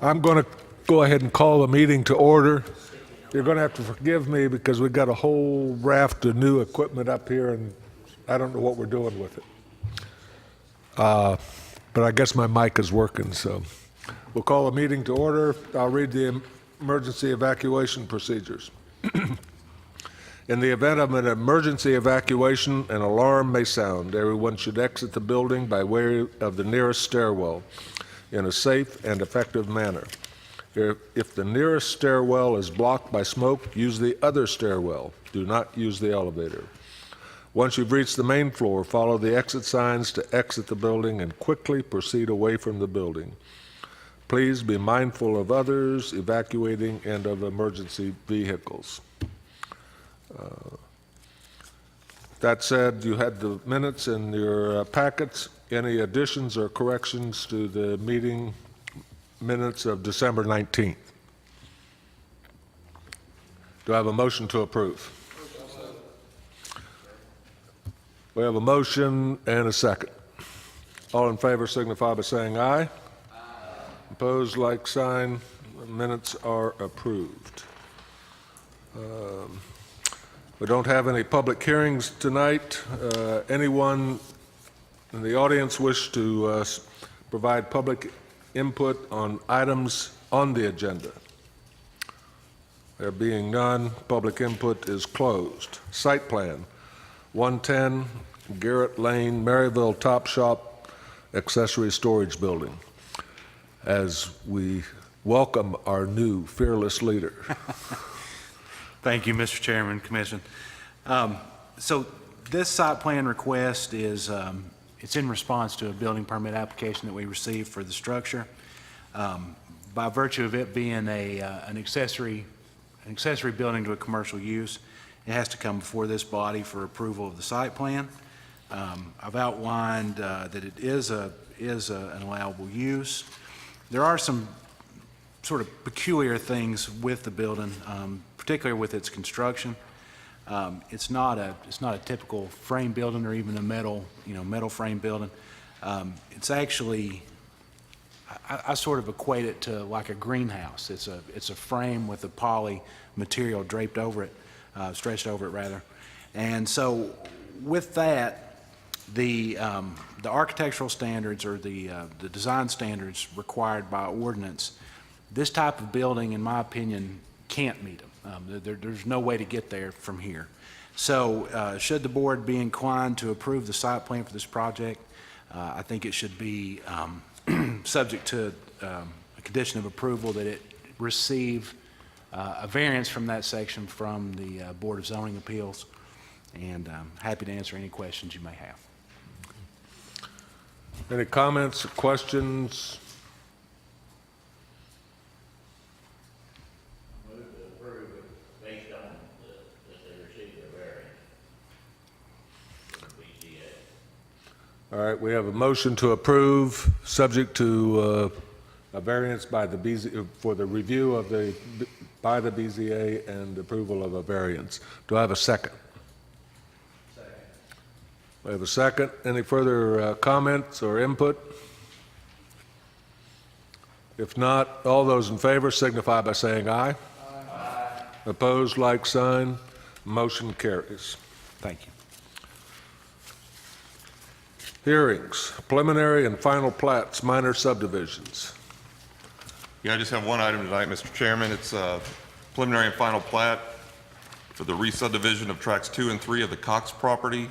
I'm going to go ahead and call the meeting to order. You're going to have to forgive me because we've got a whole raft of new equipment up here, and I don't know what we're doing with it. But I guess my mic is working, so we'll call the meeting to order. I'll read the emergency evacuation procedures. In the event of an emergency evacuation, an alarm may sound. Everyone should exit the building by way of the nearest stairwell in a safe and effective manner. If the nearest stairwell is blocked by smoke, use the other stairwell. Do not use the elevator. Once you've reached the main floor, follow the exit signs to exit the building and quickly proceed away from the building. Please be mindful of others evacuating and of emergency vehicles. That said, you had the minutes in your packets. Any additions or corrections to the meeting minutes of December 19th? Do I have a motion to approve? We have a motion and a second. All in favor signify by saying aye. Aye. Opposed, like sign. The minutes are approved. We don't have any public hearings tonight. Anyone in the audience wish to provide public input on items on the agenda? There being none, public input is closed. Site plan, 110 Garrett Lane, Maryville Top Shop, accessory storage building. As we welcome our new fearless leader. Thank you, Mr. Chairman, Commission. So this site plan request is it's in response to a building permit application that we received for the structure. By virtue of it being an accessory building to a commercial use, it has to come before this body for approval of the site plan. I've outlined that it is an allowable use. There are some sort of peculiar things with the building, particularly with its construction. It's not a typical frame building or even a metal frame building. It's actually, I sort of equate it to like a greenhouse. It's a frame with a poly material draped over it, stretched over it rather. And so with that, the architectural standards or the design standards required by ordinance, this type of building, in my opinion, can't meet them. There's no way to get there from here. So should the board be inclined to approve the site plan for this project, I think it should be subject to a condition of approval that it receive a variance from that section from the Board of Zoning Appeals, and I'm happy to answer any questions you may have. Any comments or questions? All right, we have a motion to approve, subject to a variance by the BZA, for the review of by the BZA and approval of a variance. Do I have a second? Second. We have a second. Any further comments or input? If not, all those in favor signify by saying aye. Aye. Opposed, like sign. Motion carries. Thank you. Hearings, preliminary and final plats, minor subdivisions. Yeah, I just have one item tonight, Mr. Chairman. It's a preliminary and final plat for the re-subdivision of tracks 2 and 3 of the Cox property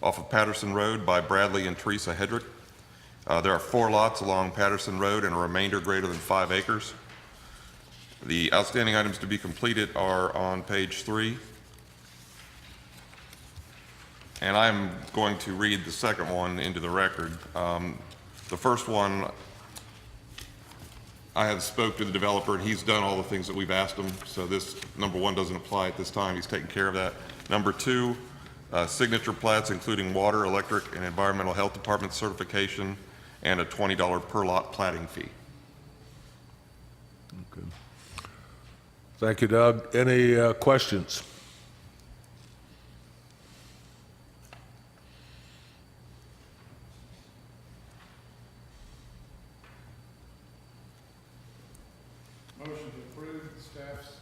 off of Patterson Road by Bradley and Teresa Hedrick. There are 4 lots along Patterson Road and a remainder greater than 5 acres. The outstanding items to be completed are on page 3. And I'm going to read the second one into the record. The first one, I have spoke to the developer and he's done all the things that we've asked him. So this number 1 doesn't apply at this time. He's taken care of that. Number 2, signature plats including water, electric, and environmental health department certification and a $20 per lot platting fee. Okay. Thank you, Doug. Any questions? to approve the staff's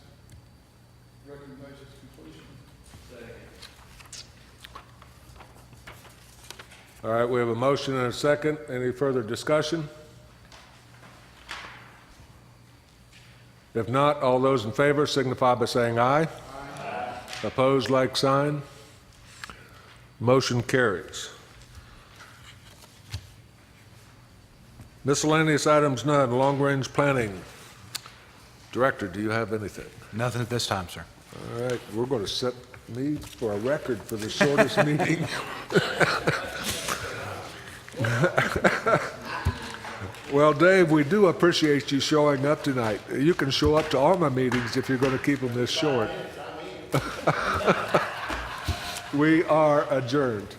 recommendations completion. All right, we have a motion and a second. Any further discussion? If not, all those in favor signify by saying aye. Aye. Opposed, like sign. Motion carries. Miscellaneous items none. Long-range planning. Director, do you have anything? Nothing at this time, sir. All right, we're going to set me for a record for the shortest meeting. Well, Dave, we do appreciate you showing up tonight. You can show up to all my meetings if you're going to keep them this short. We are adjourned.